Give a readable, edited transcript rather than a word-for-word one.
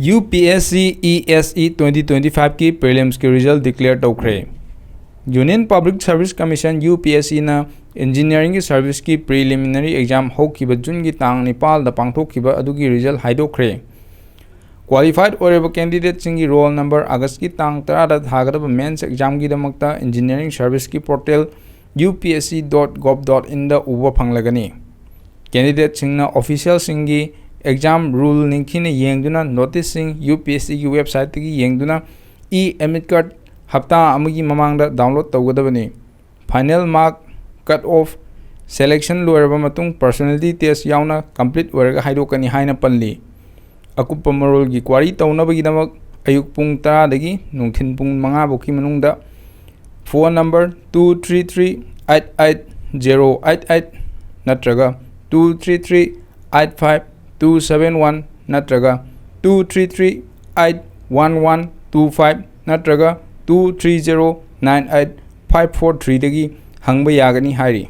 UPSC ESE 2025 की prelims की result declare तौखरे। Union public service commission UPSC ना इंजीनियरिंग की सर्विस की प्रीलिमिनरी एग्जाम होखिबा जून की तांग निपाल दा पांगथोखिबा अदुगी रिजल्ट हाइदोखरे। क्वालिफाइड ओरेबा कैंडिडेट सिंगी रोल नंबर अगस्त की तांग 10 दा थागदबा मेंस एग्जाम की दमकता इंजीनियरिंग सर्विस की पोर्टल upsc.gov.in दा उबा फंगलगनी। कैंडिडेट सिंगना ऑफिशियल सिंगी एग्जाम रूल निखिने येंगदुना नोटिस सिंग UPSC की वेबसाइट की येंगदुना एडमिट कार्ड हफ्ता अमगी ममांगदा डाउनलोड तौगदबनी। Final mark cut off selection लोरबा मतुंग पर्सनालिटी टेस्ट यावना कंप्लीट ओरगा हाइदोकनी हाइना पल्ली। अकुप्पा मरोल की क्वारी तौनबगीदमक अयुक पुंग 10 दगी नुंथिन पुंग 5 बोकी मनुंगदा फोन नंबर 233880888 नत्रगा 233852271 नत्रगा 233811125 नत्रगा 230985543 दगी हंगबा यागनी हाइरी।